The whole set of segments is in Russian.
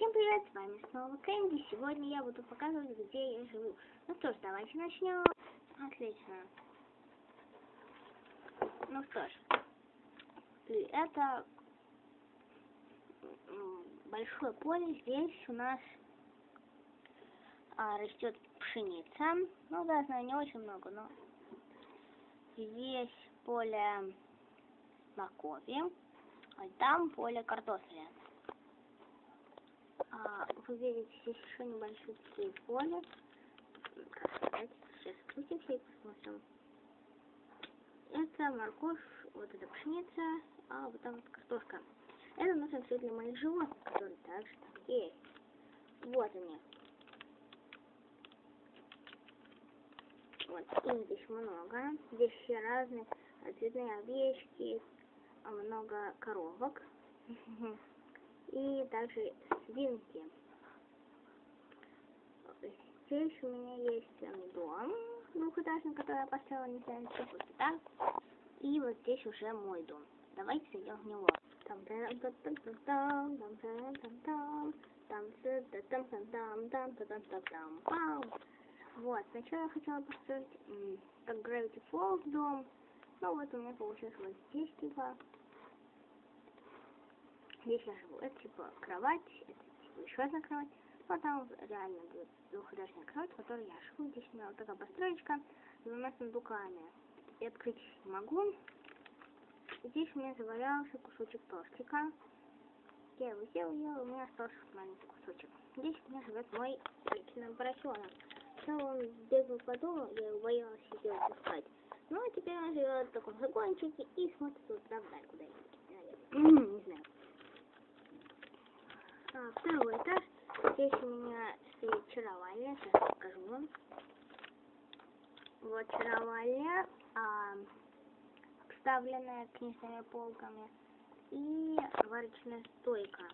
Всем привет, с вами снова Кэнди. Сегодня я буду показывать, где я живу. Ну что ж, давайте начнем. Отлично. Ну что ж, это большое поле. Здесь у нас растет пшеница. Ну да, знаю, не очень много, но здесь поле моркови, а там поле картофеля. Вы видите, здесь еще небольшие такие поля. Давайте сейчас крутимся и посмотрим. Это морковь, вот это пшеница, а вот там вот картошка. Это нужно все для моих животных, которые также там есть. Вот они. Вот, их здесь много. Здесь все разные цветные овечки, много коровок. И также свинки. Здесь у меня есть дом двухэтажный, который я построила, не знаю, сколько, да? И вот здесь уже мой дом. Давайте зайдем в него. Вот, сначала я хотела построить как Gravity Falls дом. Ну вот у меня получилось вот здесь типа. Здесь я живу. Это типа кровать, это типа еще одна кровать. Вот там реально двухэтажная кровать, в которой я живу. Здесь у меня вот такая построечка с двумя сундуками. И открыть не могу. Здесь у меня завалялся кусочек тортика. Я его ел, у меня остался маленький кусочек. Здесь у меня живет мой личный поросенок. Сначала он бегал по дому, я его боялась сидеть пускать. Ну а теперь он живет в таком загончике и смотрит вот туда вдаль куда-нибудь. Не знаю. Второй этаж. Здесь у меня стоит чаровальня, сейчас покажу вам. Вот чаровальня, обставленная книжными полками, и варочная стойка.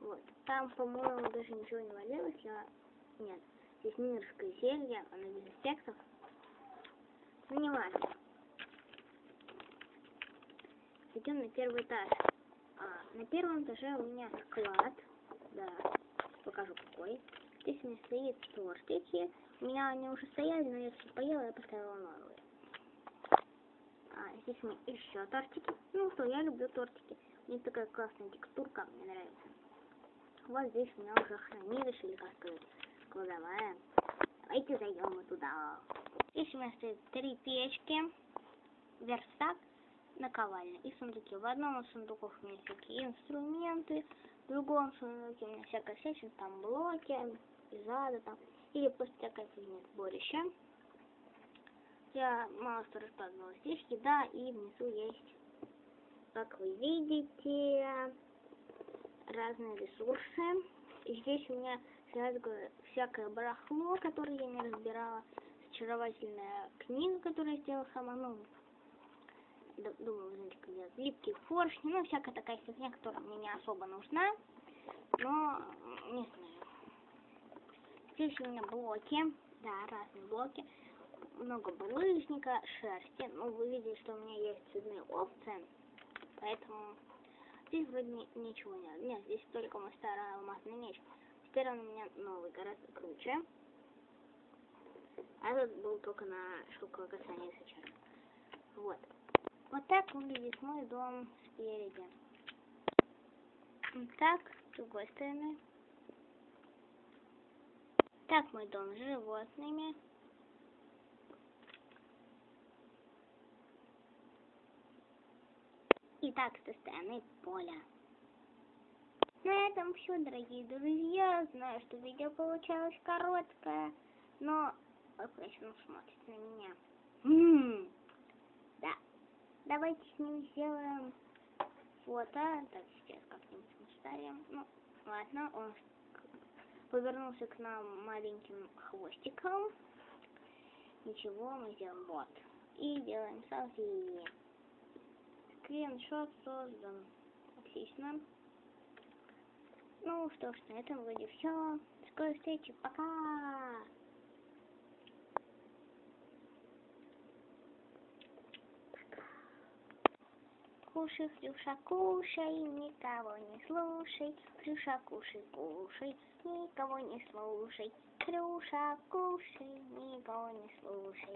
Вот. Там, по-моему, даже ничего не валялось. Нет, здесь минерское зелье, оно без эффектов. Ну, не важно. Идем на первый этаж. На первом этаже у меня склад. Да, покажу какой. Здесь у меня стоит тортики. У меня они уже стояли, но я все поела и поставила новые. Здесь у меня еще тортики. Ну что, я люблю тортики. У них такая классная текстурка, мне нравится. Вот здесь у меня уже хранилище, или как сказать, кладовая. Давайте зайдем мы туда. Здесь у меня стоит 3 печки, верстак, наковальня и сундуки. В одном из сундуков у меня всякие инструменты, в другом сундуке у меня всякая всячина, там блоки, из ада там, или просто такая фигня, сборище. Я мало что раскладывала. Здесь еда, и внизу есть, как вы видите, разные ресурсы. И здесь у меня всякое барахло, которое я не разбирала, очаровательная книга, которую я сделала сама, ну, думаю, вы знаете, как делать, липкие поршни, ну, всякая такая фигня, которая мне не особо нужна, но, не знаю. Здесь у меня блоки, да, разные блоки, много булыжника, шерсти, ну, вы видите, что у меня есть цветные овцы, поэтому здесь вроде ничего нет. Нет, здесь только мой старый алмазный меч. Теперь он у меня новый, гораздо круче. А этот был только на шелковое касание сейчас. Вот. Вот так выглядит мой дом спереди. Так, с другой стороны. Так мой дом с животными. И так со стороны поля. На этом все, дорогие друзья. Знаю, что видео получалось короткое, но вы просто смотрите на меня. Да. Давайте с ним сделаем фото. Так, сейчас как-нибудь поставим. Ну, ладно, он повернулся к нам маленьким хвостиком. Ничего, мы сделаем вот. И делаем селфи. Скриншот создан. Отлично. Ну что ж, на этом вроде все. До скорой встречи. Пока! Кушай, Хрюша, кушай, никого не слушай. кушай, Крюша, кушай, кушай, никого не слушай. Крюша, кушай, никого не слушай.